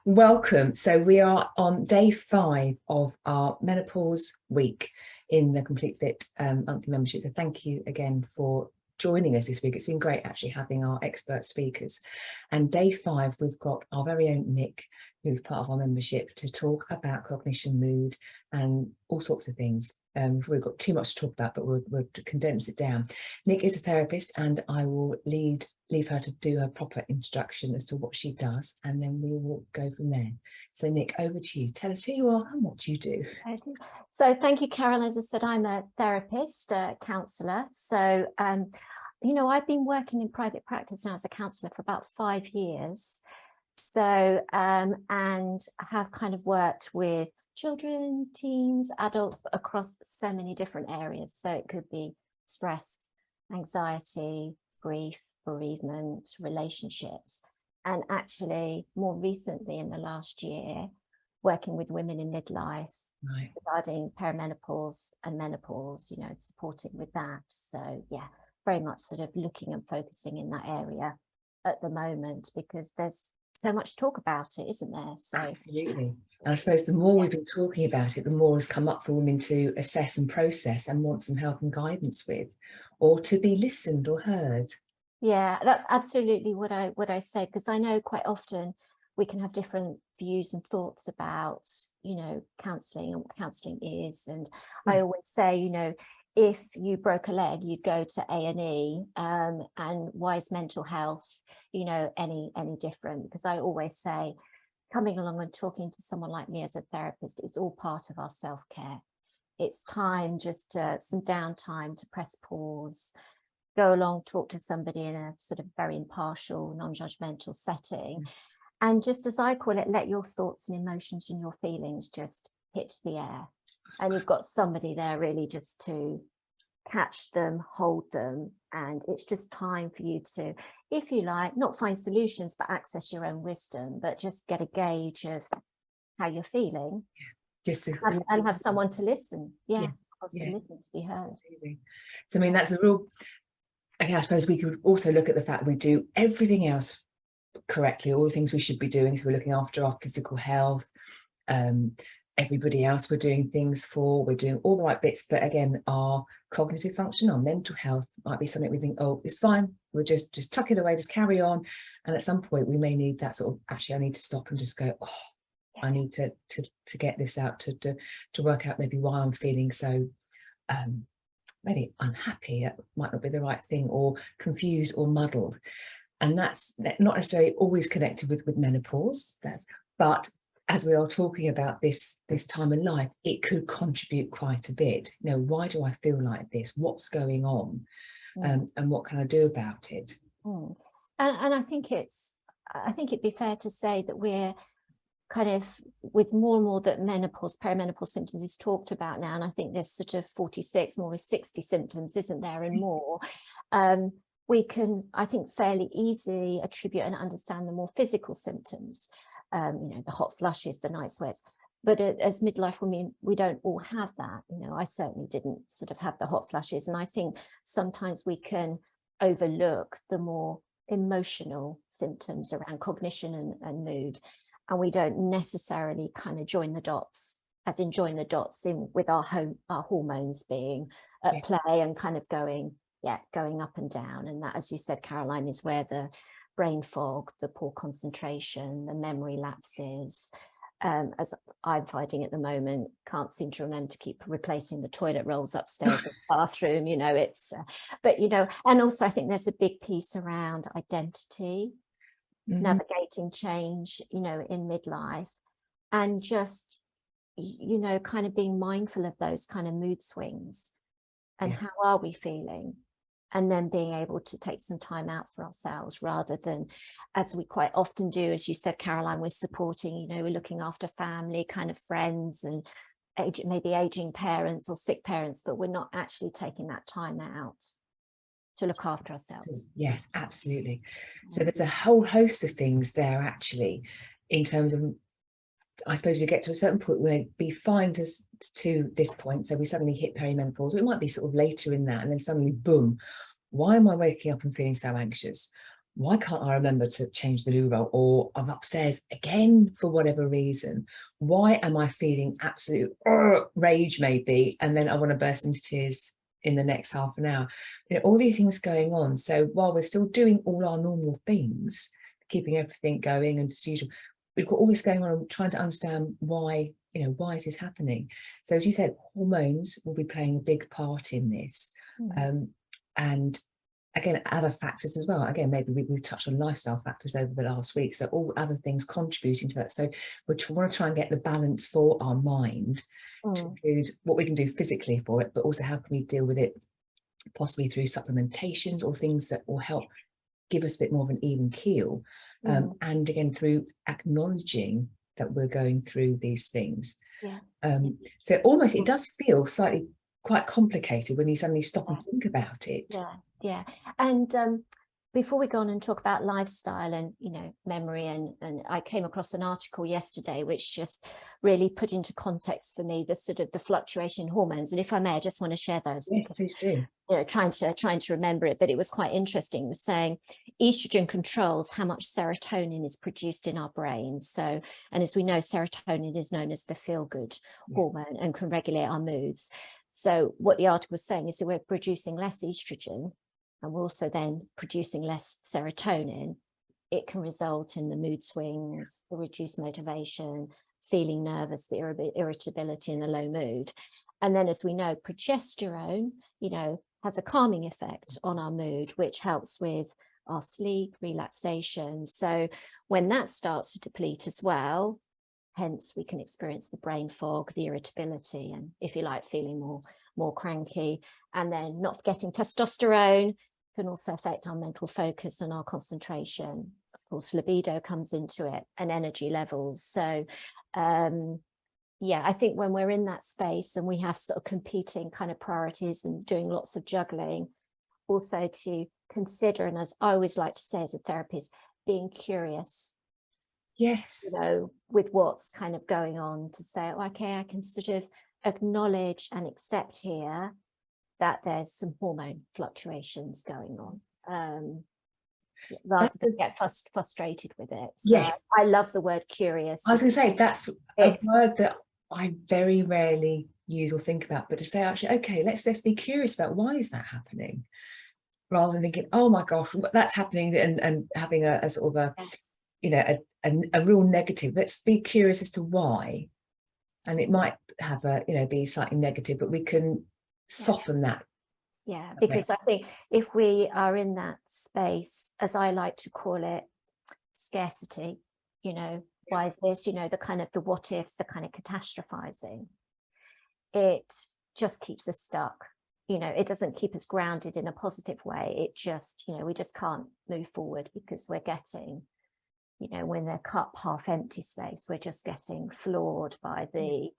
Welcome. So we are on day 5 of our menopause week in the Complete Fit monthly membership. So thank you again for joining us this week. It's been great actually having our expert speakers. And day 5, we've got our very own Nic, who's part of our membership, to talk about cognition, mood, and all sorts of things. We've got too much to talk about, but we'll condense it down. Nic is a therapist, and I will leave her to do her proper introduction as to what she does, and then we will go from there. So Nic, over to you. Tell us who you are and what you do. So thank you, Carol. As I said, I'm a therapist, counsellor. So, I've been working in private practice now as a counsellor for about 5 years. So, and I have kind of worked with children, teens, adults across so many different areas. So it could be stress, anxiety, grief, bereavement, relationships, and actually more recently in the last year, working with women in midlife regarding perimenopause and menopause, supporting with that. So yeah, very much sort of looking and focusing in that area at the moment, because there's so much to talk about it, isn't there? So absolutely. And I suppose the more we've been talking about it, the more has come up for women to assess and process and want some help and guidance with, or to be listened or heard. Yeah, that's absolutely what I say, because I know quite often we can have different views and thoughts about, counselling and what counselling is. And I always say, if you broke a leg, you'd go to A&E, and why is mental health, any different? Because I always say, coming along and talking to someone like me as a therapist is all part of our self-care. It's time, just some downtime to press pause, go along, talk to somebody in a sort of very impartial, non-judgmental setting. And just, as I call it, let your thoughts and emotions and your feelings just hit the air. And you've got somebody there really just to catch them, hold them. And it's just time for you to, if you like, not find solutions, but access your own wisdom, but just get a gauge of how you're feeling. Just and have someone to listen. Listen to be heard. Amazing. So I mean, that's a real, I suppose we could also look at the fact we do everything else correctly, all the things we should be doing. So we're looking after our physical health, everybody else we're doing things for, we're doing all the right bits, but again, our cognitive function, our mental health might be something we think, oh, it's fine, we'll just tuck it away, just carry on. And at some point we may need that sort of, actually I need to stop and just go, oh, I need to get this out, to work out maybe why I'm feeling so maybe unhappy. That might not be the right thing, or confused or muddled. And that's not necessarily always connected with menopause. But as we are talking about this time in life, it could contribute quite a bit. Why do I feel like this? What's going on? And what can I do about it? And I think it'd be fair to say that we're kind of, with more and more that perimenopause symptoms is talked about now, and I think there's sort of 46, more than 60 symptoms, isn't there, and more. We can, I think, fairly easily attribute and understand the more physical symptoms, the hot flushes, the night sweats. But as midlife women, we don't all have that. I certainly didn't sort of have the hot flushes. And I think sometimes we can overlook the more emotional symptoms around cognition and mood. And we don't necessarily kind of join the dots in with our hormones being at play and kind of going up and down. And that, as you said, Caroline, is where the brain fog, the poor concentration, the memory lapses, as I'm finding at the moment, can't seem to remember to keep replacing the toilet rolls upstairs in the bathroom, but and also I think there's a big piece around identity, navigating change, in midlife, and just, kind of being mindful of those kind of mood swings and how are we feeling, and then being able to take some time out for ourselves, rather than, as we quite often do, as you said, Caroline, we're supporting, we're looking after family, kind of friends, and maybe aging parents or sick parents, but we're not actually taking that time out to look after ourselves. Yes, absolutely. So there's a whole host of things there, actually, in terms of, I suppose we get to a certain point where we'd be fine to this point. So we suddenly hit perimenopause. It might be sort of later in that, and then suddenly, boom, why am I waking up and feeling so anxious? why can't I remember to change the loo roll? Or I'm upstairs again for whatever reason. Why am I feeling absolute rage maybe? And then I want to burst into tears in the next half an hour. You know, all these things going on. So while we're still doing all our normal things, keeping everything going and as usual, we've got all this going on and trying to understand why, you know, why is this happening? So as you said, hormones will be playing a big part in this. And again, other factors as well. Again, maybe we've touched on lifestyle factors over the last week. So all other things contributing to that. So we want to try and get the balance for our mind to include what we can do physically for it, but also how can we deal with it possibly through supplementations or things that will help give us a bit more of an even keel. And again, through acknowledging that we're going through these things. So almost it does feel slightly quite complicated when you suddenly stop and think about it. And before we go on and talk about lifestyle and, you know, memory, and I came across an article yesterday which just really put into context for me the sort of the fluctuation in hormones. And if I may, I just want to share those. Yeah, please do. You know, trying to remember it, but it was quite interesting. It was saying estrogen controls how much serotonin is produced in our brains. So, and as we know, serotonin is known as the feel-good hormone and can regulate our moods. So what the article was saying is that we're producing less estrogen and we're also then producing less serotonin. It can result in the mood swings, the reduced motivation, feeling nervous, the irritability and the low mood. And then, as we know, progesterone, you know, has a calming effect on our mood, which helps with our sleep, relaxation. So when that starts to deplete as well, hence we can experience the brain fog, the irritability, and if you like, feeling more cranky. And then not forgetting testosterone can also affect our mental focus and our concentration. Of course, libido comes into it and energy levels. So yeah, I think when we're in that space and we have sort of competing kind of priorities and doing lots of juggling, also to consider, and as I always like to say as a therapist, being curious. Yes. You know, with what's kind of going on, to say, oh, okay, I can sort of acknowledge and accept here that there's some hormone fluctuations going on. Rather than get frustrated with it. So yes. I love the word curious. I was going to say, that's a word that I very rarely use or think about, but to say, actually, okay, let's be curious about why is that happening, rather than thinking, oh my gosh, that's happening, and having a sort of you know, a real negative. Let's be curious as to why. And it might have a, you know, be slightly negative, but we can soften that. Yeah, because I think if we are in that space, as I like to call it, scarcity, you know, why is this, you know, the kind of the what ifs, the kind of catastrophizing, it just keeps us stuck. You know, it doesn't keep us grounded in a positive way. It just, you know, we just can't move forward because we're getting, you know, when the cup half empty space, we're just getting floored by the,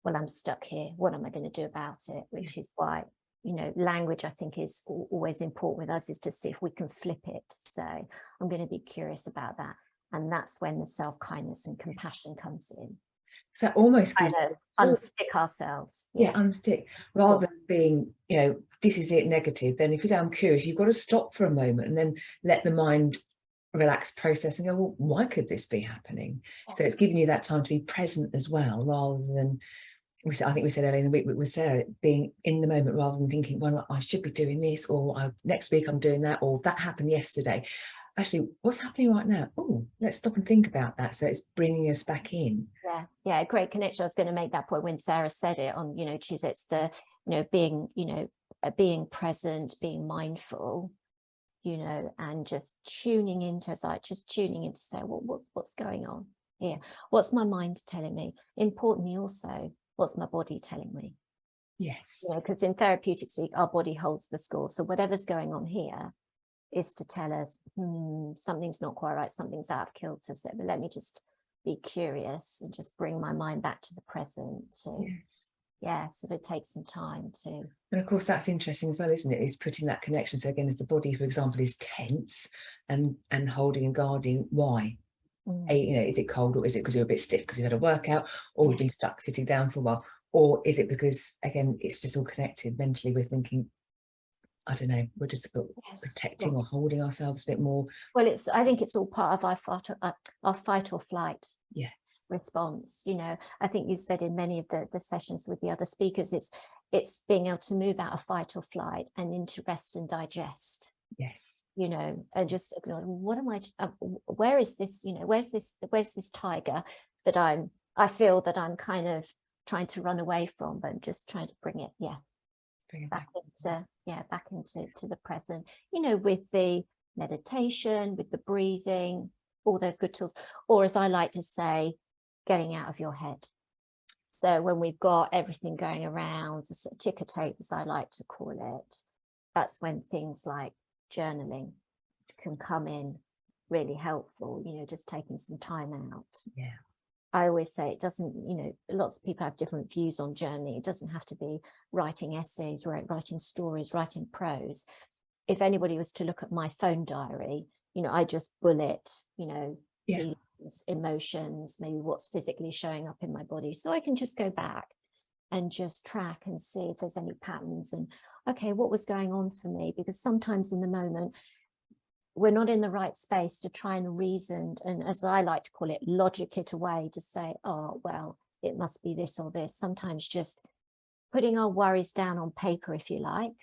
well, I'm stuck here. What am I going to do about it? Which is why, you know, language, I think, is always important with us, is to see if we can flip it. So I'm going to be curious about that. And that's when the self-kindness and compassion comes in. So almost kind of unstick ourselves. Unstick, rather than being, you know, this is it, negative. Then if you say I'm curious, you've got to stop for a moment and then let the mind relax, process, and go, well, why could this be happening? So it's giving you that time to be present as well, rather than, I think we said earlier in the week with Sarah, being in the moment rather than thinking, well, I should be doing this, or next week I'm doing that, or that happened yesterday. Actually, what's happening right now? Oh, let's stop and think about that. So it's bringing us back in. Yeah, great connection. I was going to make that point when Sarah said it on, you know, Tuesday. It's the, you know, being, you know, being present, being mindful, you know, and just tuning into, it's like just tuning in to say, well, what's going on here? What's my mind telling me? Importantly, also, what's my body telling me? Yes. You know, because in Therapeutics Week, our body holds the score. So whatever's going on here is to tell us, something's not quite right, something's out of kilter. So let me just be curious and just bring my mind back to the present. So so it takes some time to. And of course, that's interesting as well, isn't it? Is putting that connection. So again, if the body, for example, is tense and holding and guarding, why? You know, is it cold, or is it because you're a bit stiff because you've had a workout, or you've been stuck sitting down for a while, or is it because, again, it's just all connected mentally? We're thinking, I don't know, we're just protecting or holding ourselves a bit more. Well, I think it's all part of our fight or flight response. You know, I think you said in many of the sessions with the other speakers, it's being able to move out of fight or flight and into rest and digest. Yes. You know, and just acknowledge, what am I, where is this, you know, where's this tiger that I feel that I'm kind of trying to run away from, but just trying to bring it, back into the present, you know, with the meditation, with the breathing, all those good tools, or as I like to say, getting out of your head. So when we've got everything going around, the sort of ticker tape, as I like to call it, that's when things like journaling can come in really helpful, you know, just taking some time out. Yeah. I always say it doesn't, you know, lots of people have different views on journaling. It doesn't have to be writing essays, writing stories, writing prose. If anybody was to look at my phone diary, you know, I just bullet, you know, feelings, emotions, maybe what's physically showing up in my body. So I can just go back and just track and see if there's any patterns and, okay, what was going on for me? Because sometimes in the moment, we're not in the right space to try and reason, and as I like to call it, logic it away to say, oh, well, it must be this or this. Sometimes just putting our worries down on paper, if you like,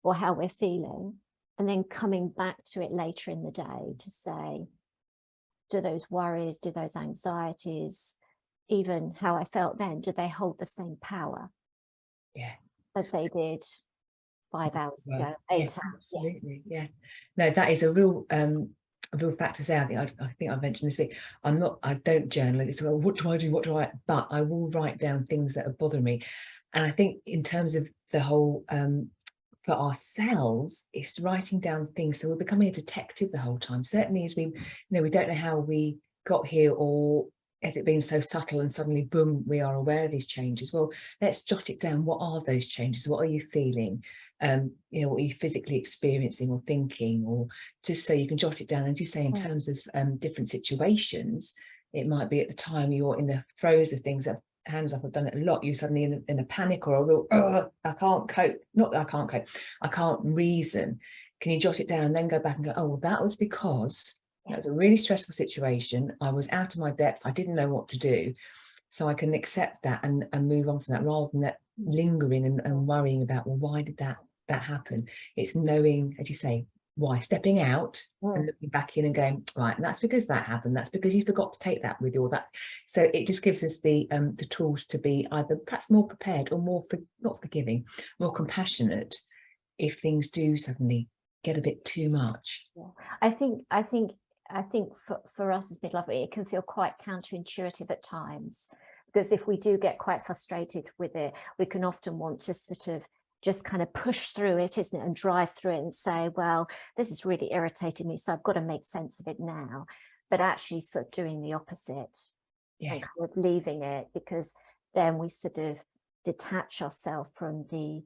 or how we're feeling, and then coming back to it later in the day to say, do those worries, do those anxieties, even how I felt then, do they hold the same power as they did 5 hours ago, 8 hours? Absolutely, no, that is a real fact to say. I think I mentioned this week, I don't journal. It's like, what do I do, but I will write down things that are bothering me. And I think in terms of the whole for ourselves, it's writing down things, so we're becoming a detective the whole time. Certainly as we, you know, we don't know how we got here, or has it been so subtle and suddenly boom, we are aware of these changes. Well, let's jot it down. What are those changes? What are you feeling? You know, what are you physically experiencing or thinking, or just so you can jot it down. And just say in terms of different situations, it might be at the time you're in the throes of things, that hands up, I've done it a lot, you suddenly in a panic or a real, I can't cope, not that I can't cope, I can't reason. Can you jot it down and then go back and go, oh, well, that was because that was a really stressful situation. I was out of my depth. I didn't know what to do. So I can accept that and move on from that, rather than that lingering and worrying about, well, why did that happen? It's knowing, as you say, why, stepping out and looking back in and going, right, and that's because that happened. That's because you forgot to take that with you, or that. So it just gives us the tools to be either perhaps more prepared or more, not forgiving, more compassionate if things do suddenly get a bit too much. I think for us as midlife, it can feel quite counterintuitive at times, because if we do get quite frustrated with it, we can often want to sort of just kind of push through it, isn't it, and drive through it and say, well, this is really irritating me, so I've got to make sense of it now. But actually sort of doing the opposite, and sort of leaving it, because then we sort of detach ourselves from the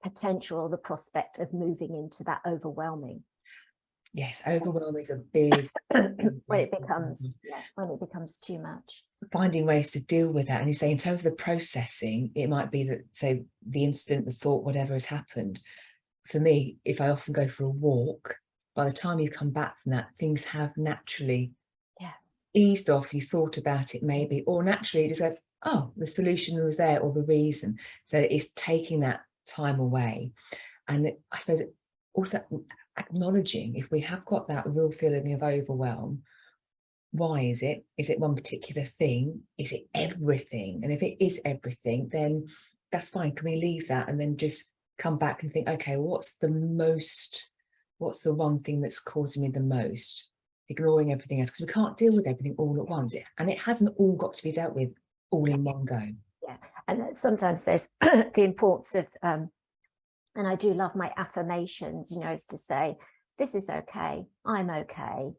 potential or the prospect of moving into that overwhelming. Yes, overwhelm is a big when it becomes too much. Finding ways to deal with that. And you say in terms of the processing, it might be that, say, the incident, the thought, whatever has happened. For me, if I often go for a walk, by the time you come back from that, things have naturally eased off. You thought about it maybe, or naturally it just goes, oh, the solution was there, or the reason. So it's taking that time away. And I suppose also acknowledging, if we have got that real feeling of overwhelm, why is it? Is it one particular thing? Is it everything? And if it is everything, then that's fine. Can we leave that and then just come back and think, okay, what's the one thing that's causing me the most? Ignoring everything else, because we can't deal with everything all at once. And it hasn't all got to be dealt with all in one go. Yeah, and sometimes there's the importance of and I do love my affirmations, you know, is to say, this is okay, I'm okay.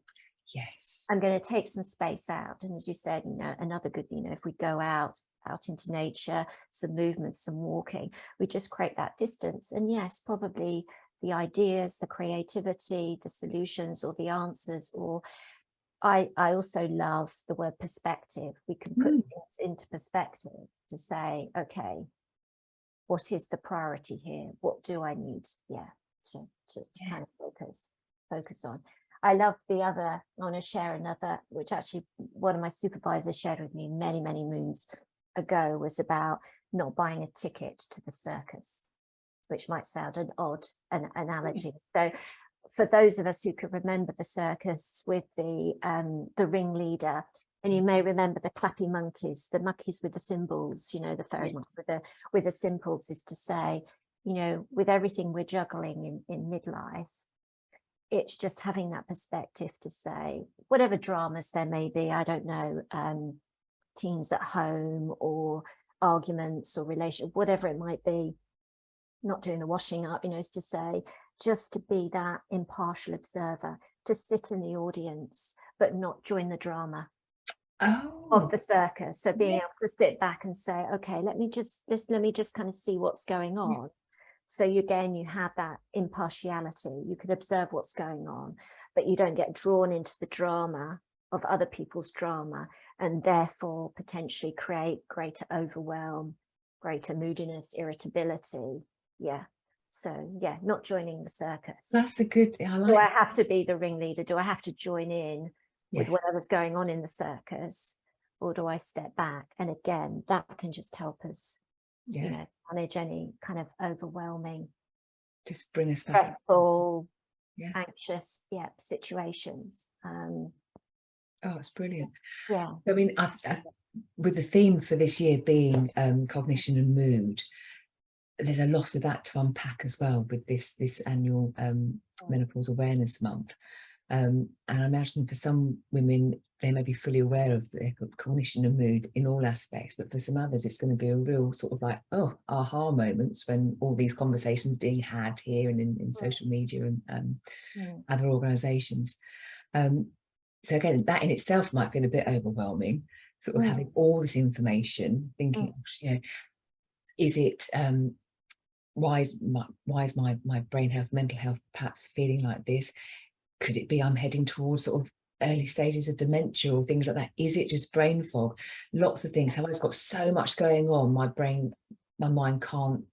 Yes. I'm going to take some space out. And as you said, you know, another good, you know, if we go out into nature, some movement, some walking, we just create that distance. And yes, probably the ideas, the creativity, the solutions or the answers, or I also love the word perspective. We can put things into perspective to say, okay, what is the priority here? What do I need? To kind of focus on. I love the other, I want to share another, which actually one of my supervisors shared with me many moons ago, was about not buying a ticket to the circus, which might sound an odd analogy. So for those of us who could remember the circus with the ringleader, and you may remember the clappy monkeys, the monkeys with the cymbals, you know, the fairy monkeys with the cymbals, is to say, you know, with everything we're juggling in midlife, it's just having that perspective to say, whatever dramas there may be, I don't know, teens at home or arguments or relation, whatever it might be, not doing the washing up, you know, is to say, just to be that impartial observer, to sit in the audience, but not join the drama of the circus. So being able to sit back and say, okay, let me just kind of see what's going on. So you have that impartiality. You can observe what's going on, but you don't get drawn into the drama of other people's drama, and therefore potentially create greater overwhelm, greater moodiness, irritability. So not joining the circus. That's a good, I like. Do I have to be the ringleader? Do I have to join in with whatever's going on in the circus, or do I step back? And again, that can just help us, you know, manage any kind of overwhelming, just bring us back, stressful, anxious situations. Oh, it's brilliant. I mean, with the theme for this year being cognition and mood, there's a lot of that to unpack as well with this annual menopause awareness month. And I imagine for some women, they may be fully aware of their cognition and mood in all aspects, but for some others, it's going to be a real sort of like, aha moments when all these conversations being had here and in social media and other organisations. So again, that in itself might feel a bit overwhelming, sort of having all this information, thinking, you know, is it, why is my brain health, mental health perhaps feeling like this? Could it be I'm heading towards sort of early stages of dementia or things like that? Is it just brain fog? Lots of things. Have I just got so much going on, my mind can't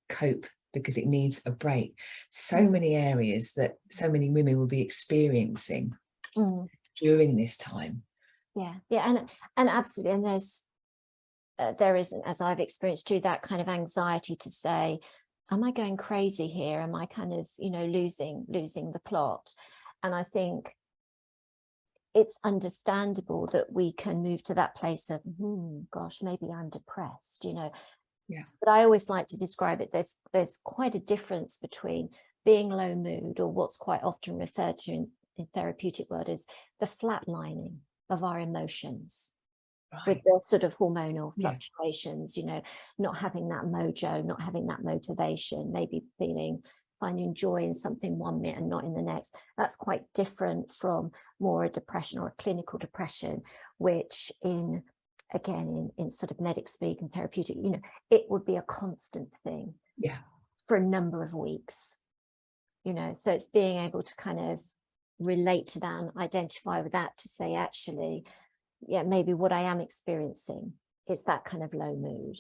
cope because it needs a break? So many areas that so many women will be experiencing during this time. And absolutely. And there isn't, as I've experienced too, that kind of anxiety to say, am I going crazy here? Am I kind of, you know, losing the plot? And I think it's understandable that we can move to that place of, gosh, maybe I'm depressed, you know. But I always like to describe it, there's quite a difference between being low mood, or what's quite often referred to in therapeutic world is the flatlining of our emotions. With the sort of hormonal fluctuations, you know, not having that mojo, not having that motivation, maybe finding joy in something 1 minute and not in the next. That's quite different from more a depression or a clinical depression, which in sort of medic speak and therapeutic, you know, it would be a constant thing for a number of weeks, you know. So it's being able to kind of relate to that and identify with that to say, actually, maybe what I am experiencing is that kind of low mood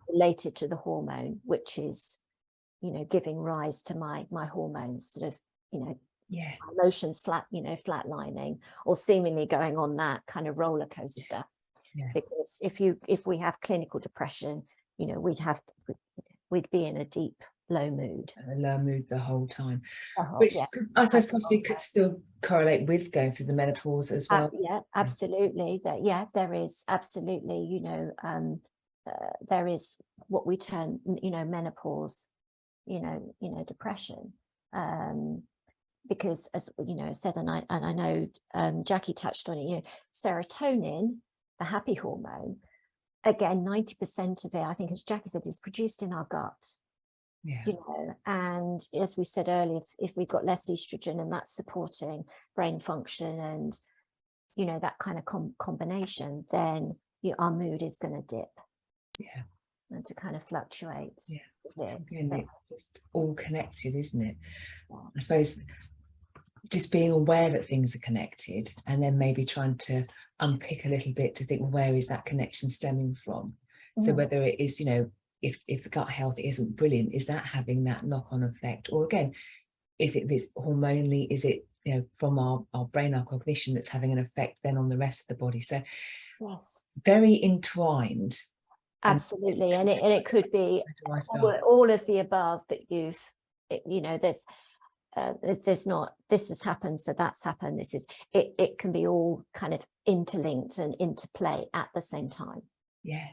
related to the hormone, which is, you know, giving rise to my hormones sort of, you know, emotions flatlining or seemingly going on that kind of roller coaster. Because if we have clinical depression, you know, we'd be in a deep low mood the whole time, which I suppose possibly could still correlate with going through the menopause as well. Absolutely. That there is absolutely, you know, there is what we term, you know, menopause, you know, depression, because, as you know, said, and I know Jackie touched on it, you know, serotonin, the happy hormone, again, 90% of it, I think, as Jackie said, is produced in our gut. You know, and as we said earlier, if we've got less estrogen and that's supporting brain function and, you know, that kind of combination, then our mood is going to dip and to kind of fluctuate. And it's just all connected, isn't it? I suppose just being aware that things are connected and then maybe trying to unpick a little bit to think, well, where is that connection stemming from? So whether it is, you know, if the gut health isn't brilliant, is that having that knock-on effect? Or again, if it's hormonally, is it, you know, from our brain, our cognition, that's having an effect then on the rest of the body? So Yes, very entwined. absolutely. And it could be all of the above that you've, you know, there's not, this has happened, so that's happened, this is, it can be all kind of interlinked and interplay at the same time. Yeah.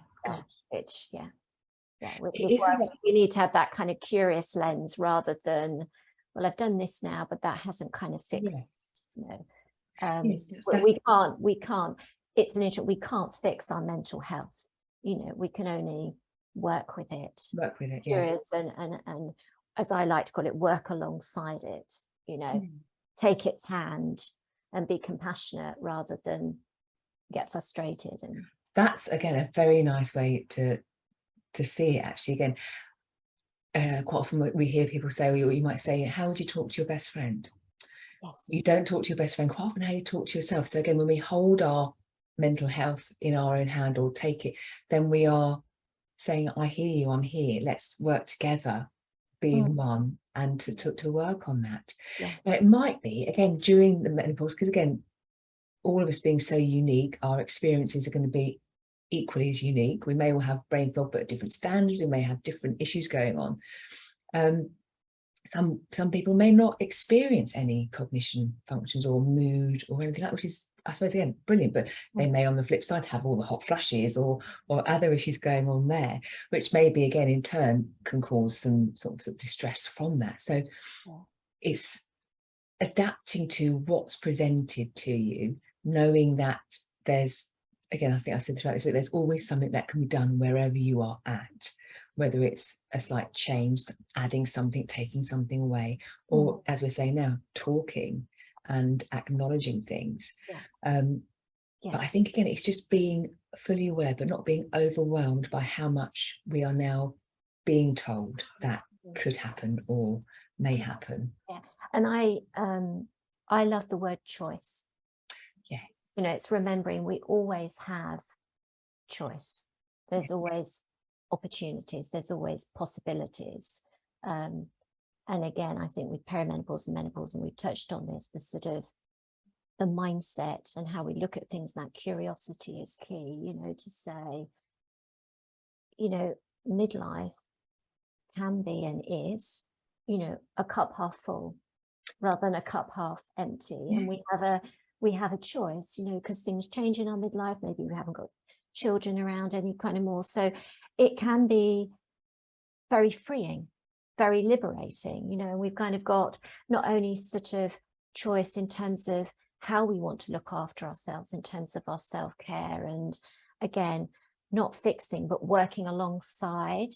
Which, which is why we need to have that kind of curious lens, rather than, well, I've done this now, but that hasn't kind of fixed, you know. We can't, it's an issue, we can't fix our mental health, you know, we can only work with it, curious, and as I like to call it, work alongside it, you know, take its hand and be compassionate rather than get frustrated. And that's, again, a very nice way to see it, actually. Again, quite often we hear people say, or you might say, how would you talk to your best friend? Yes. You don't talk to your best friend. Quite often how you talk to yourself. So again, when we hold our mental health in our own hand, or take it, then we are saying, I hear you, I'm here, let's work together, being one, and to work on that. Now, it might be, again, during the menopause, because again, all of us being so unique, our experiences are going to be equally as unique. We may all have brain fog, but at different standards. We may have different issues going on. Some people may not experience any cognition functions or mood or anything like that, which is, I suppose, again, brilliant. But they may, on the flip side, have all the hot flushes or other issues going on there, which maybe, again, in turn can cause some sort of distress from that. So it's adapting to what's presented to you, knowing that there's, again, I think I've said throughout this week, there's always something that can be done wherever you are at, whether it's a slight change, adding something, taking something away, or, as we're saying now, talking and acknowledging things. But I think, again, it's just being fully aware, but not being overwhelmed by how much we are now being told that could happen or may happen. And I love the word choice. You know, it's remembering we always have choice. There's always opportunities, there's always possibilities. And again, I think with perimenopause and menopause, and we've touched on this, the sort of the mindset and how we look at things, that curiosity is key, you know, to say, you know, midlife can be and is, you know, a cup half full rather than a cup half empty. And we have a choice, you know, because things change in our midlife. Maybe we haven't got children around any kind of more. So it can be very freeing, very liberating, you know, and we've kind of got not only sort of choice in terms of how we want to look after ourselves, in terms of our self-care, and again, not fixing, but working alongside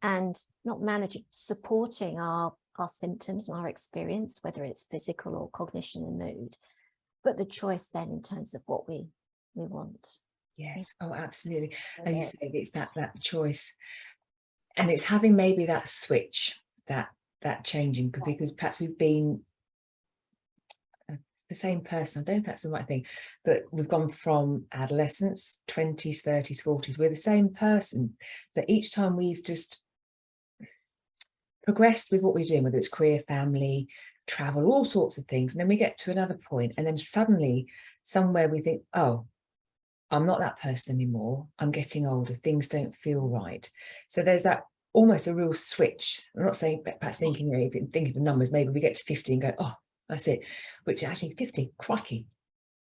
and not managing, supporting our symptoms and our experience, whether it's physical or cognition and mood, but the choice then in terms of what we want. Yes, oh, absolutely. And you say it's that choice, and it's having maybe that switch, that changing, because perhaps we've been the same person. I don't know if that's the right thing, but we've gone from adolescence, 20s, 30s, 40s, we're the same person, but each time we've just progressed with what we're doing, whether it's career, family, travel, all sorts of things, and then we get to another point, and then suddenly somewhere we think, oh, I'm not that person anymore, I'm getting older, things don't feel right. So there's that almost a real switch. I'm not saying, perhaps thinking, you know, if you think of the numbers, maybe we get to 50 and go, oh, that's it, which actually 50, crikey,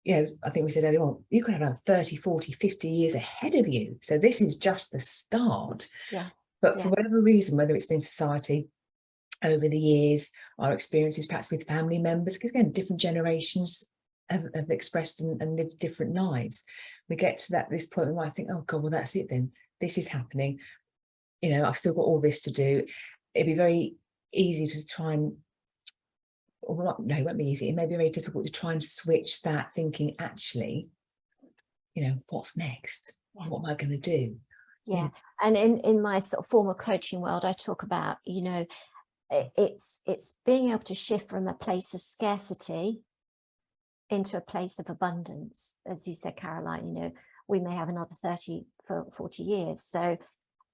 you know, I think we said earlier on, you could have around 30, 40, 50 years ahead of you. So this is just the start. But for whatever reason, whether it's been society over the years, our experiences perhaps with family members, because again, different generations have expressed and lived different lives. We get to this point where we might think, oh God, well, that's it then. This is happening. You know, I've still got all this to do. It'd be very easy to try and, or not, no, it won't be easy. It may be very difficult to try and switch that thinking, actually, you know, what's next? What am I going to do? And in my sort of formal coaching world, I talk about, you know, it's being able to shift from a place of scarcity into a place of abundance. As you said, Caroline, you know, we may have another 30 40 years. So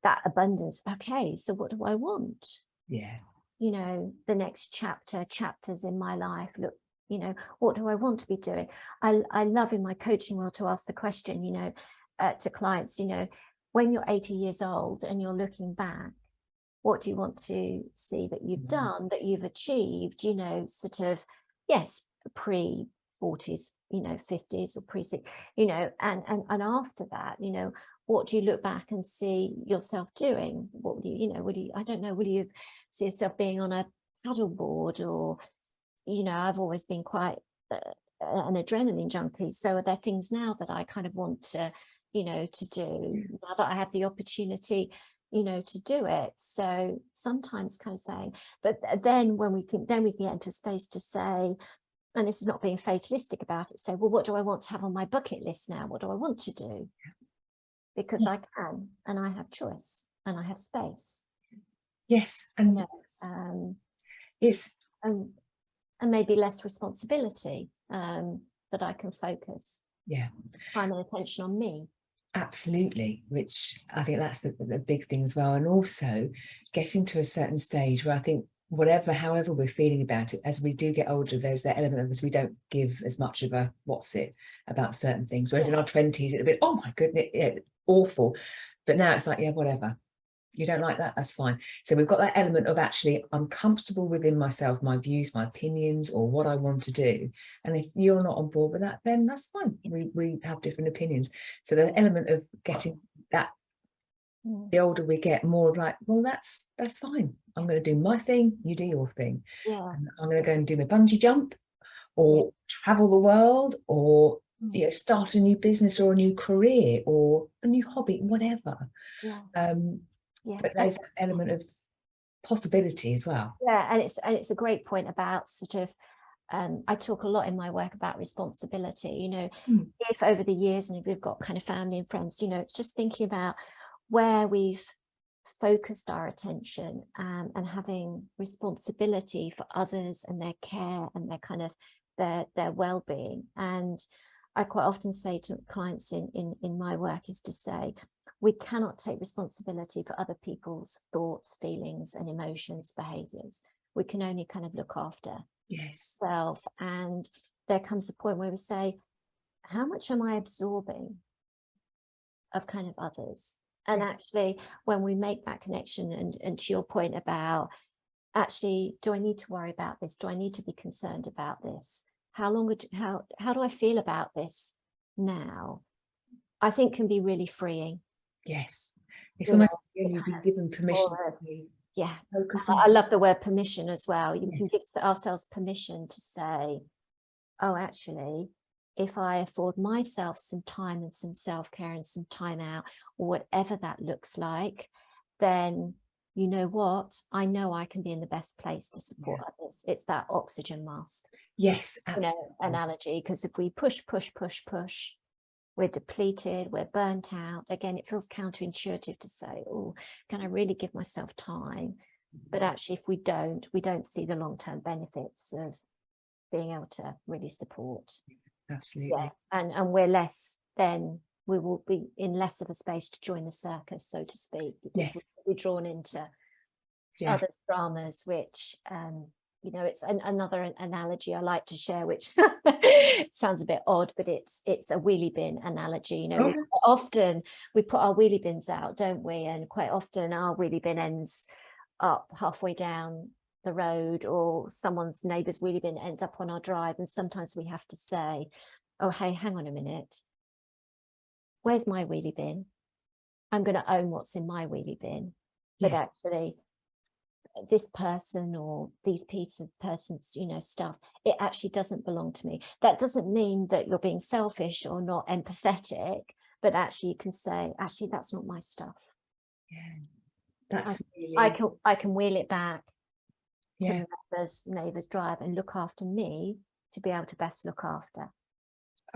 that abundance. Okay, so what do I want? Yeah. You know, the next chapters in my life, look, you know, what do I want to be doing? I love in my coaching world to ask the question, you know, to clients, you know, when you're 80 years old and you're looking back, what do you want to see that you've done, that you've achieved, you know, sort of, yes, pre-40s, you know, 50s or you know, and after that, you know, what do you look back and see yourself doing? What will you know, I don't know, will you see yourself being on a paddleboard? Or, you know, I've always been quite an adrenaline junkie. So are there things now that I kind of want to, you know, to do now that I have the opportunity, you know, to do it? So sometimes kind of saying, but then when we can get into a space to say, and this is not being fatalistic about it, say, well, what do I want to have on my bucket list now? What do I want to do? Because I can, and I have choice, and I have space. Yes, and you know, it's and maybe less responsibility, that I can focus time and attention on me. Absolutely, which I think that's the big thing as well. And also getting to a certain stage where I think however we're feeling about it, as we do get older, there's that element of us, we don't give as much of a what's it about certain things. Whereas in our 20s, it'd be, oh my goodness, awful. But now it's like, yeah, whatever. You don't like that, that's fine. So we've got that element of actually, I'm comfortable within myself, my views, my opinions, or what I want to do. And if you're not on board with that, then that's fine. We have different opinions. So the element of getting that, the older we get, more of like, well, that's fine. I'm going to do my thing, you do your thing. And I'm going to go and do my bungee jump, or travel the world, or you know, start a new business or a new career or a new hobby, whatever. But there's an element of possibility as well. And it's a great point about sort of, I talk a lot in my work about responsibility, you know, if over the years, and if we've got kind of family and friends, you know, it's just thinking about where we've focused our attention, and having responsibility for others and their care and their kind of their well-being. And I quite often say to clients in my work is to say, we cannot take responsibility for other people's thoughts, feelings, and emotions, behaviors. We can only kind of look after self. And there comes a point where we say, how much am I absorbing of kind of others? And actually, when we make that connection, and to your point about, actually, do I need to worry about this? Do I need to be concerned about this? How do I feel about this now? I think can be really freeing. Yes, it's almost you've been given permission. Focus on. I love the word permission as well. You can give ourselves permission to say, oh, actually, if I afford myself some time and some self-care and some time out, or whatever that looks like, then you know what? I know I can be in the best place to support others. It's that oxygen mask. Yes, absolutely. You know, analogy, because if we push, we're depleted, we're burnt out. Again, it feels counterintuitive to say, oh, can I really give myself time? But actually, if we don't see the long-term benefits of being able to really support. Absolutely. And we're less, then we will be in less of a space to join the circus, so to speak, because we're drawn into other dramas, which you know, it's another analogy I like to share, which sounds a bit odd, but it's a wheelie bin analogy. You know, often we put our wheelie bins out, don't we? And quite often our wheelie bin ends up halfway down the road, or someone's neighbour's wheelie bin ends up on our drive. And sometimes we have to say, oh, hey, hang on a minute. Where's my wheelie bin? I'm going to own what's in my wheelie bin. But actually, this person or these pieces of person's, you know, stuff, it actually doesn't belong to me. That doesn't mean that you're being selfish or not empathetic, but actually you can say, actually, that's not my stuff. That's I can wheel it back to neighbour's drive and look after me to be able to best look after.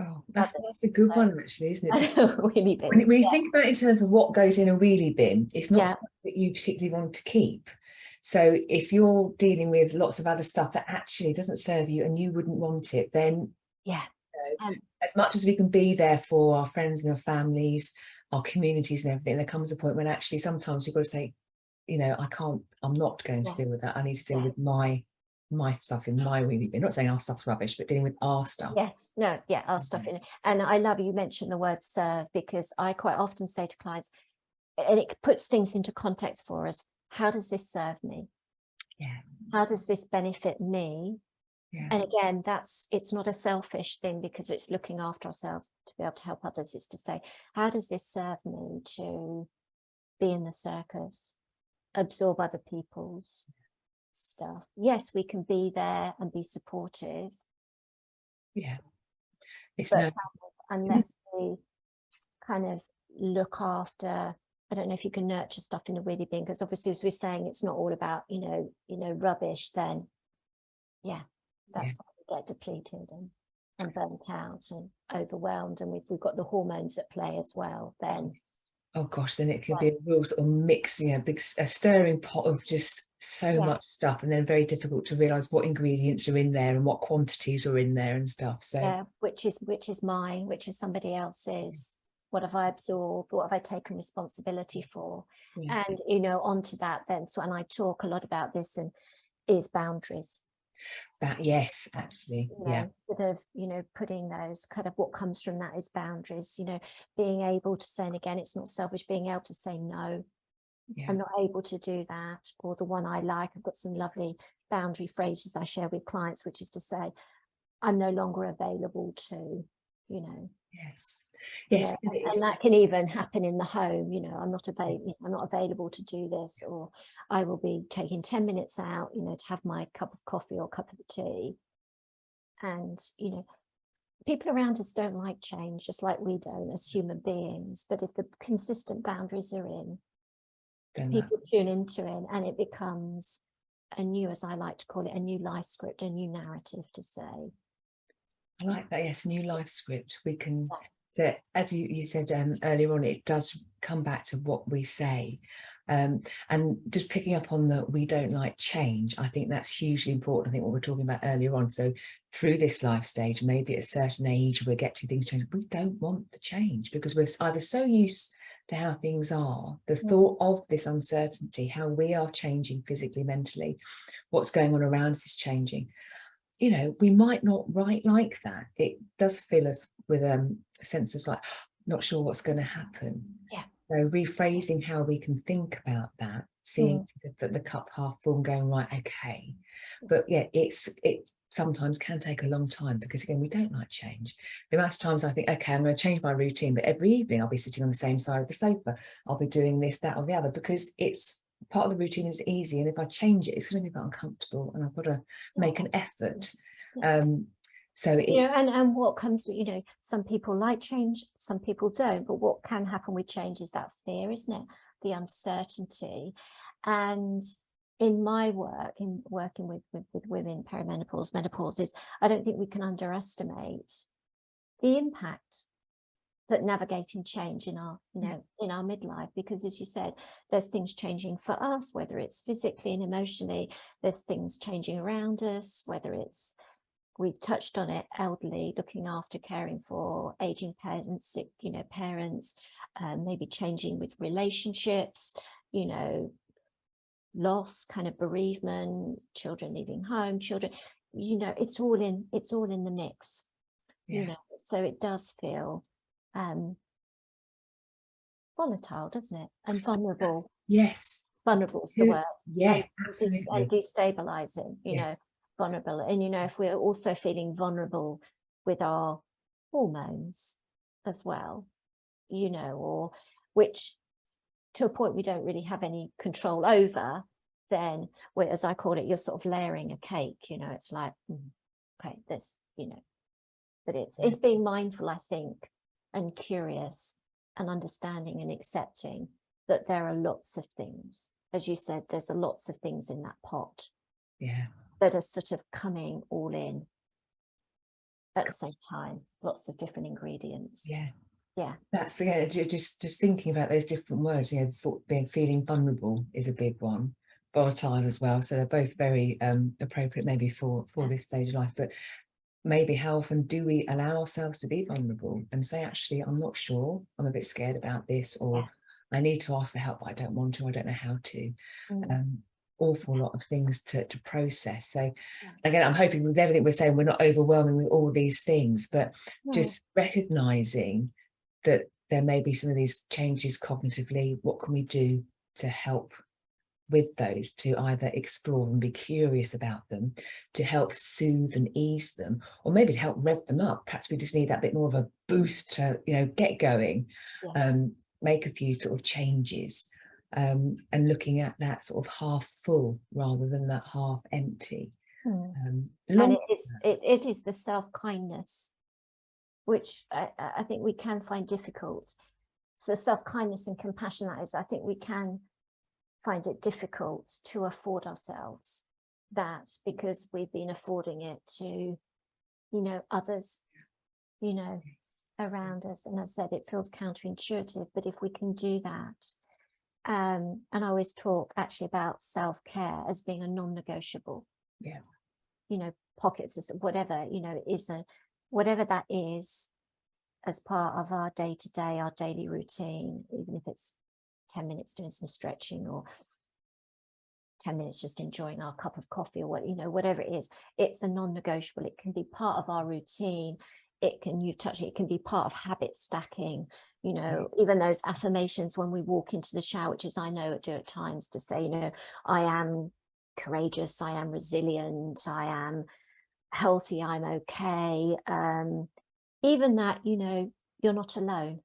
Oh, that's a good one, actually, isn't it? Wheelie bins, when you think about it in terms of what goes in a wheelie bin, it's not something that you particularly want to keep. So if you're dealing with lots of other stuff that actually doesn't serve you and you wouldn't want it, then you know, as much as we can be there for our friends and our families, our communities and everything, there comes a point when actually sometimes you've got to say, you know, I'm not going to deal with that. I need to deal with my stuff in my really, not saying our stuff's rubbish, but dealing with our stuff. Yes, no, yeah, our stuff in it. And I love you mentioned the word serve, because I quite often say to clients, and it puts things into context for us, how does this serve me? Yeah. How does this benefit me? Yeah. And again, it's not a selfish thing, because it's looking after ourselves to be able to help others. It's to say, how does this serve me to be in the circus, absorb other people's stuff? Yes, we can be there and be supportive. Yeah. It's but no, kind of, unless we kind of look after, I don't know if you can nurture stuff in a really big, because obviously, as we're saying, it's not all about, you know, rubbish, then that's when we get depleted and burnt out and overwhelmed, and we've got the hormones at play as well, then oh gosh, then it could be a real sort of mix, you know, a stirring pot of just so much stuff, and then very difficult to realize what ingredients are in there and what quantities are in there and stuff. So which is mine, which is somebody else's. What have I absorbed? What have I taken responsibility for? And you know, onto that then, so, and I talk a lot about this, and is boundaries. That, yes, actually, sort of, you know, putting those kind of, what comes from that is boundaries, you know, being able to say, and again, it's not selfish, being able to say no. I'm not able to do that. Or the one I like, I've got some lovely boundary phrases I share with clients, which is to say, I'm no longer available to, you know. Yes. And that can even happen in the home, you know, I'm not available to do this, or I will be taking 10 minutes out, you know, to have my cup of coffee or cup of tea. And, you know, people around us don't like change, just like we don't as human beings. But if the consistent boundaries are in, then people tune into it, and it becomes a new, as I like to call it, a new life script, a new narrative to say. I like that, yes, new life script. We can, that, as you said earlier on, it does come back to what we say. And just picking up on that, we don't like change. I think that's hugely important. I think what we're talking about earlier on. So through this life stage, maybe at a certain age, we're getting things changed. We don't want the change, because we're either so used to how things are, the thought of this uncertainty, how we are changing physically, mentally, what's going on around us is changing. You know, we might not write like that. It does fill us with a sense of like, not sure what's going to happen. So rephrasing how we can think about that, seeing the cup half full and going, right, okay. But yeah, it sometimes can take a long time, because again, we don't like change. The amount of times I think, okay, I'm going to change my routine, but every evening I'll be sitting on the same side of the sofa. I'll be doing this, that, or the other, because it's part of the routine is easy, and if I change it, it's going to be a bit uncomfortable, and I've got to make an effort. So it's, and what comes, you know, some people like change, some people don't, but what can happen with change is that fear, isn't it? The uncertainty. And in my work, in working with women, perimenopause, menopause, is I don't think we can underestimate the impact that navigating change in our, you know, in our midlife, because as you said, there's things changing for us, whether it's physically and emotionally, there's things changing around us, whether it's, we touched on it, elderly, looking after, caring for aging parents, sick, you know, parents, maybe changing with relationships, you know, loss, kind of bereavement, children leaving home, children, you know, it's all in the mix, you know, so it does feel volatile, doesn't it? And vulnerable. Yes. Vulnerable is the word. Yes, absolutely. And destabilizing, you know, vulnerable. And, you know, if we're also feeling vulnerable with our hormones as well, you know, or which to a point we don't really have any control over, then, as I call it, you're sort of layering a cake, you know, it's like, okay, this, you know, but it's being mindful, I think, and curious and understanding and accepting that there are lots of things, as you said, there's lots of things in that pot that are sort of coming all in at the same time, lots of different ingredients. That's, again, just thinking about those different words, you know, feeling vulnerable is a big one, volatile as well, so they're both very appropriate maybe for this stage of life. But maybe how often do we allow ourselves to be vulnerable and say, actually, I'm not sure, I'm a bit scared about this, or I need to ask for help, but I don't want to, I don't know how to. Awful lot of things to process. So again, I'm hoping with everything we're saying, we're not overwhelming with all these things, but just recognizing that there may be some of these changes cognitively. What can we do to help with those, to either explore and be curious about them, to help soothe and ease them, or maybe to help rev them up? Perhaps we just need that bit more of a boost to, you know, get going, make a few sort of changes, and looking at that sort of half full rather than that half empty. And it is the self-kindness which I think we can find difficult. So the self-kindness and compassion, that is, I think we can find it difficult to afford ourselves that, because we've been affording it to, you know, others, you know, around us. And I said, it feels counterintuitive, but if we can do that, and I always talk actually about self-care as being a non-negotiable, you know, pockets of whatever, you know, is a, whatever that is, as part of our day-to-day, our daily routine, even if it's 10 minutes doing some stretching, or 10 minutes just enjoying our cup of coffee, or what, you know, whatever it is, it's a non-negotiable. It can be part of our routine. It can, you've touched it, it can be part of habit stacking, you know, even those affirmations when we walk into the shower, which is, I know I do at times, to say, you know, I am courageous, I am resilient, I am healthy, I'm okay. Even that, you know, you're not alone.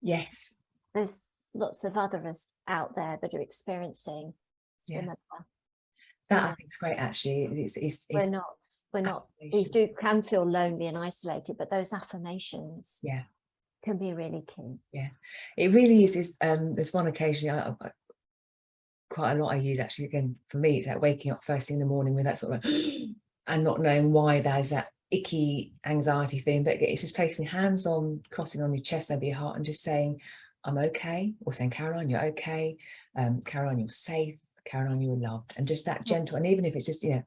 Yes. There's lots of others out there that are experiencing similar. That I think is great, actually. We're not, we can feel lonely and isolated, but those affirmations can be really key. It really is. There's one occasion I quite a lot I use, actually, again, for me, it's that waking up first thing in the morning with that sort of and not knowing why there's that icky anxiety thing, but it's just placing hands on, crossing on your chest, maybe your heart, and just saying, I'm okay, or saying, Caroline, you're okay, Caroline, you're safe, Caroline, you are loved, and just that gentle. And even if it's just, you know,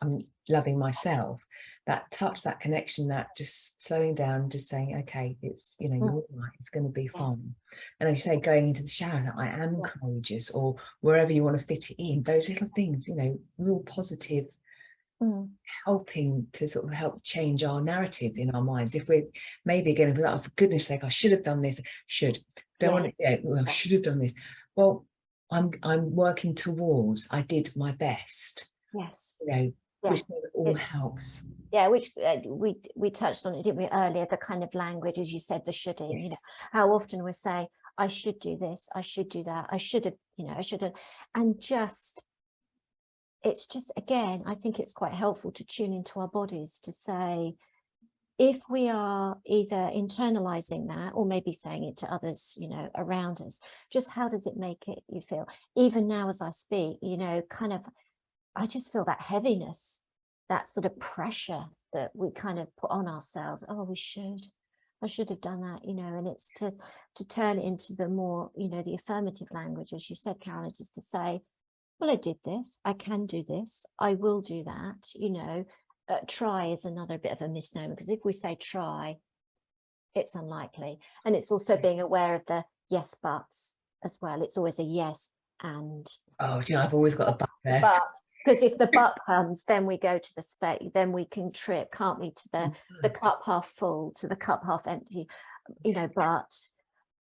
I'm loving myself, that touch, that connection, that just slowing down, just saying, okay, it's, you know, you're all right, it's going to be fine. And as you say, going into the shower, that I am courageous, or wherever you want to fit it in, those little things, you know, real positive, helping to sort of help change our narrative in our minds. If we're maybe again, oh, for goodness sake, I should have done this, don't want to, well, I should have done this. Well, I'm working towards, I did my best. You know, which all helps. Which we touched on it, didn't we, earlier, the kind of language, as you said, the shoulding, you know, how often we say, I should do this, I should do that, I should have, you know, I should have, and just, it's just, again, I think it's quite helpful to tune into our bodies to say, if we are either internalizing that or maybe saying it to others, you know, around us, just how does it make you feel? Even now as I speak, you know, kind of, I just feel that heaviness, that sort of pressure that we kind of put on ourselves. Oh, I should have done that, you know, and it's to turn it into the more, you know, the affirmative language, as you said, Caroline, just to say, well, I did this, I can do this, I will do that, you know. Try is another bit of a misnomer, because if we say try, it's unlikely. And it's also being aware of the yes buts as well. It's always a yes and. Oh, do you know, I've always got a but there. But because if the but comes, then we go to the space, then we can trip, can't we, to the cup half full, to the cup half empty, you know, but,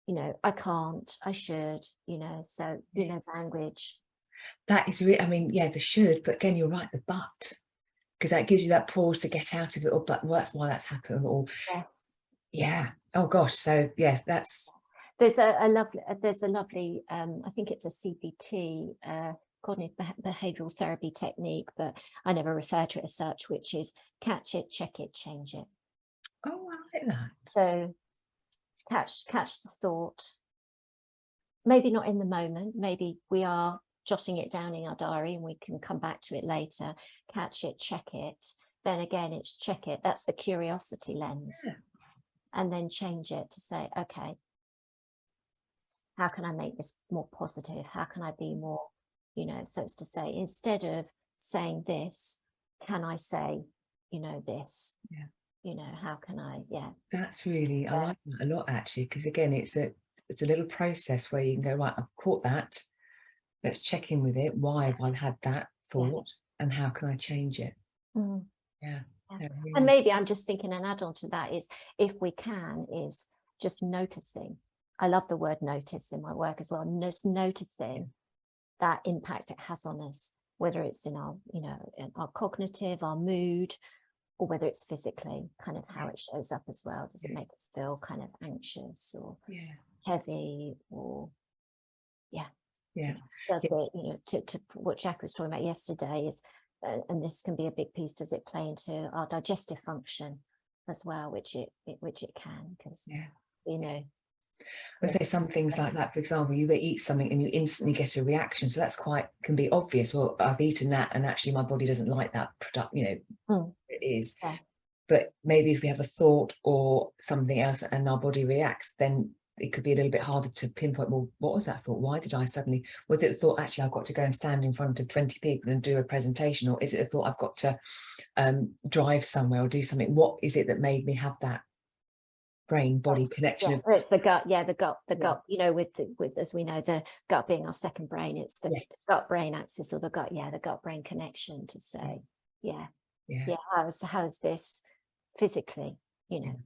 you know, I can't, I should, you know, so, you know, language. That is really, I mean, the should, but again, you're right, the but, because that gives you that pause to get out of it, or but, well, that's why that's happened, or oh gosh, so that's. There's a lovely I think it's a CBT, cognitive behavioral therapy technique, but I never refer to it as such, which is catch it, check it, change it. Oh, I like that. So catch the thought, maybe not in the moment, maybe we are jotting it down in our diary and we can come back to it later. Catch it, check it, then again it's check it, that's the curiosity lens, and then change it to say, okay, how can I make this more positive? How can I be more, you know, so it's to say, instead of saying this, can I say you know, this, you know, how can I, That's really, I like that a lot actually, because again, it's a little process where you can go, right, I've caught that, let's check in with it. Why have I had that thought, and how can I change it? Yeah. Really. And maybe I'm just thinking an add-on to that is, if we can, is just noticing. I love the word notice in my work as well. Just noticing that impact it has on us, whether it's in our, you know, in our cognitive, our mood, or whether it's physically, kind of how it shows up as well. Does it make us feel kind of anxious or heavy, or does it, you know, to what Jack was talking about yesterday is, and this can be a big piece, does it play into our digestive function as well, which it can, because you know, I say some things like that. For example, you eat something and you instantly get a reaction, so that's can be obvious. Well, I've eaten that and actually my body doesn't like that product, you know. It is, but maybe if we have a thought or something else and our body reacts, then it could be a little bit harder to pinpoint, well, what was that thought? Why did I suddenly, was it a thought, actually I've got to go and stand in front of 20 people and do a presentation, or is it a thought I've got to drive somewhere or do something? What is it that made me have that brain body connection? It's the gut, the gut, you know, with as we know, the gut being our second brain, it's the gut brain axis, or the gut brain connection, to say how's this physically, you know,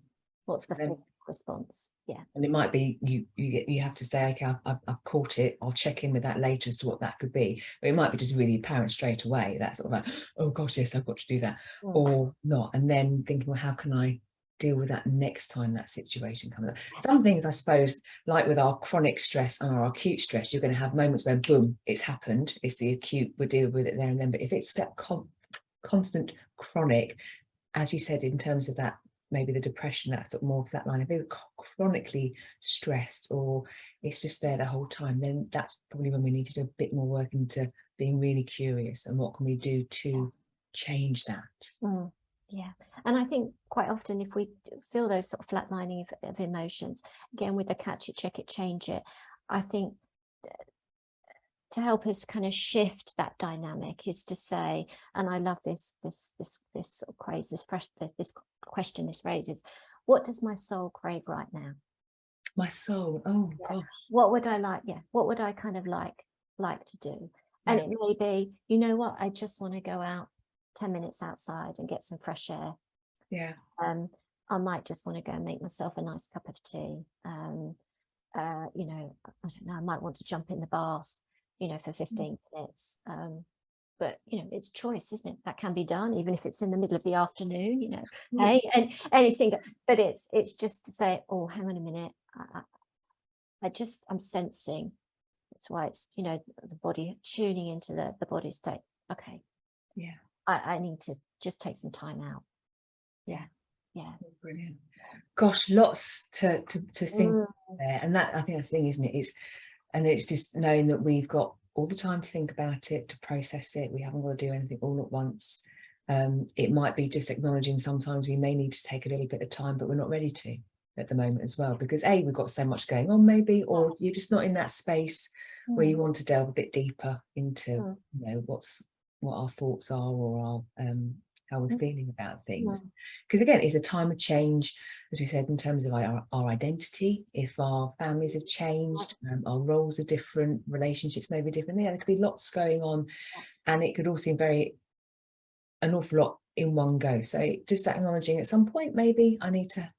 what's the physical response? And it might be you have to say, okay, I've caught it, I'll check in with that later as to what that could be. But it might be just really apparent straight away, that sort of like, oh gosh, yes, I've got to do that, or not. And then thinking, well, how can I deal with that next time that situation comes up? Some things, I suppose, like with our chronic stress and our acute stress, you're going to have moments where boom, it's happened, it's the acute, we'll deal with it there and then. But if it's that constant chronic, as you said, in terms of that, maybe the depression, that sort of more flat line, if you're chronically stressed or it's just there the whole time, then that's probably when we need to do a bit more work into being really curious and what can we do to change that. And I think quite often, if we feel those sort of flatlining of emotions, again with the catch it, check it, change it, I think to help us kind of shift that dynamic is to say, and I love this sort of craze, this question this raises, what does my soul crave right now? My soul, oh gosh. What would I like? What would I kind of like to do? And it may be, you know what, I just want to go out 10 minutes outside and get some fresh air. I might just want to go and make myself a nice cup of tea. You know, I don't know, I might want to jump in the bath, you know, for 15 minutes. But you know, it's choice, isn't it? That can be done, even if it's in the middle of the afternoon, you know. Hey, and anything, but it's just to say, oh, hang on a minute, I'm sensing. That's why it's, you know, the body tuning into the body state. Okay, I need to just take some time out. Brilliant. Gosh, lots to think there. And that, I think that's the thing, isn't it? It's just knowing that we've got all the time to think about it, to process it. We haven't got to do anything all at once. It might be just acknowledging sometimes we may need to take a little bit of time, but we're not ready to at the moment as well, because we've got so much going on maybe, or you're just not in that space where you want to delve a bit deeper into you know, what our thoughts are, or our how we're feeling about things. Because again, it's a time of change, as we said, in terms of our identity. If our families have changed, our roles are different, relationships may be different, there could be lots going on, and it could all seem an awful lot in one go. So just acknowledging at some point, maybe I need to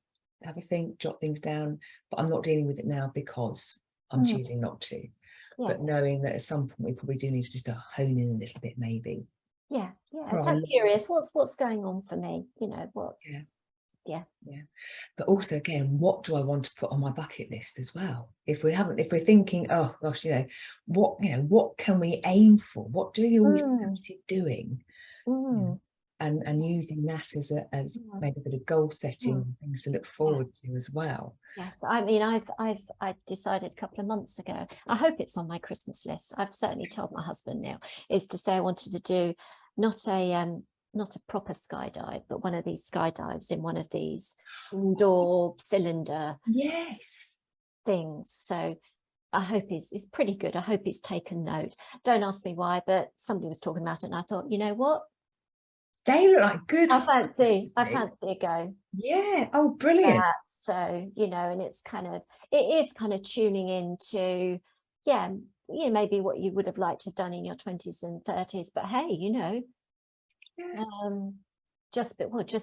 have a think, jot things down, but I'm not dealing with it now because I'm choosing not to. But knowing that at some point we probably do need to just hone in a little bit, maybe. So I'm curious, what's going on for me, you know, what's but also again, what do I want to put on my bucket list as well? If we're thinking, oh gosh, you know, what can we aim for? What do you always fancy doing? And using that as maybe a bit of goal setting, things to look forward to as well. I mean, I decided a couple of months ago, I hope it's on my Christmas list. I've certainly told my husband now, is to say I wanted to do not a proper skydive, but one of these skydives in one of these indoor cylinder things. So I hope it's pretty good. I hope he's taken note. Don't ask me why, but somebody was talking about it and I thought, you know what? They look like good. I fancy a go. Yeah. Oh, brilliant. So, you know, and it's kind of, it is kind of tuning into, yeah, you know, maybe what you would have liked to have done in your 20s and 30s, but hey, you know, just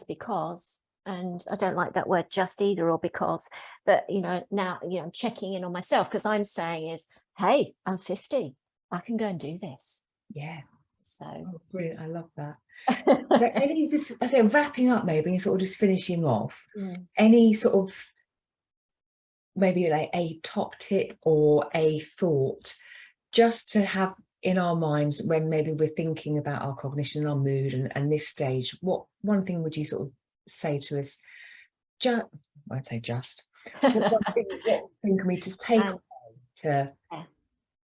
because, and I don't like that word just either, or because, but you know, now, you know, I'm checking in on myself, because I'm saying is, hey, I'm 50, I can go and do this. Yeah. So brilliant. I love that. But any, just, I say, wrapping up, maybe sort of just finishing off, any sort of maybe like a top tip or a thought just to have in our minds when maybe we're thinking about our cognition, our mood, and this stage, what one thing would you sort of say to us? I'd say just what thing can we just take away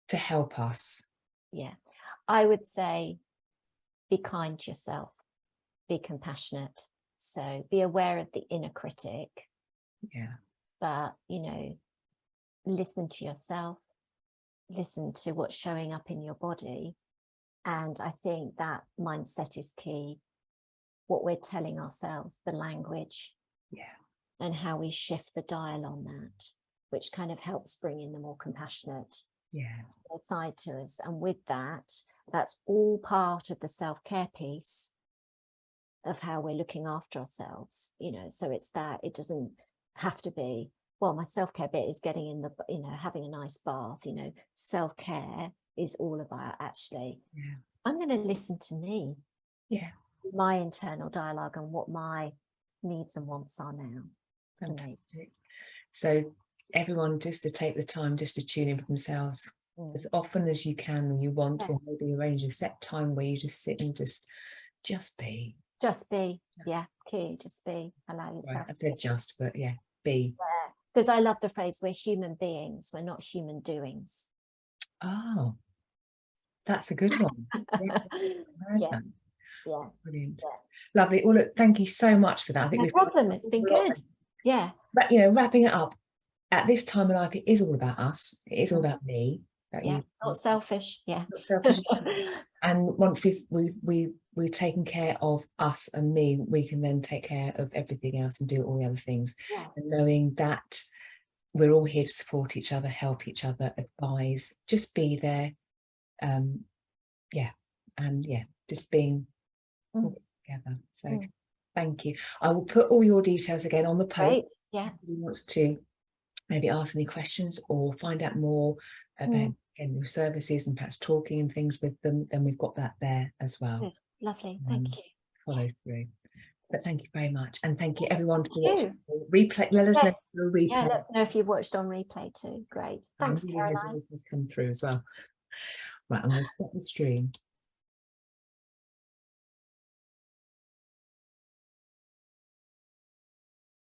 to help us? Yeah, I would say be kind to yourself, be compassionate. So be aware of the inner critic. Yeah. But, you know, listen to yourself, listen to what's showing up in your body. And I think that mindset is key. What we're telling ourselves, the language, and how we shift the dial on that, which kind of helps bring in the more compassionate side to us. And with that, that's all part of the self-care piece of how we're looking after ourselves, you know. So it's that, it doesn't have to be, well, my self-care bit is getting in the, you know, having a nice bath, you know. Self-care is all about actually, I'm going to listen to me, my internal dialogue, and what my needs and wants are now. Fantastic. So everyone, just to take the time just to tune in for themselves as often as you can when you want, or maybe arrange a set time where you just sit and just be. Key, just be, allow yourself. Right, I said just, but be. Because I love the phrase, we're human beings, we're not human doings. Oh, that's a good one. Brilliant. Lovely. Well, look, thank you so much for that. I think no problem, it's been good. But you know, wrapping it up, at this time of life, it is all about us. It is all about me. Not selfish. Not selfish. And once we've taken care of us and me, we can then take care of everything else and do all the other things. And knowing that we're all here to support each other, help each other, advise, just be there. Just being together. So thank you. I will put all your details again on the post. If anyone wants to maybe ask any questions or find out more about your services and perhaps talking and things with them, then we've got that there as well. Lovely, thank you. Follow through. But thank you very much, and thank you everyone for watching. Replay. Let us know if you'll replay. Yeah, let us know if you've watched on replay too. Great. Thanks, Caroline. Has come through as well. Right, I'm going to stop the stream.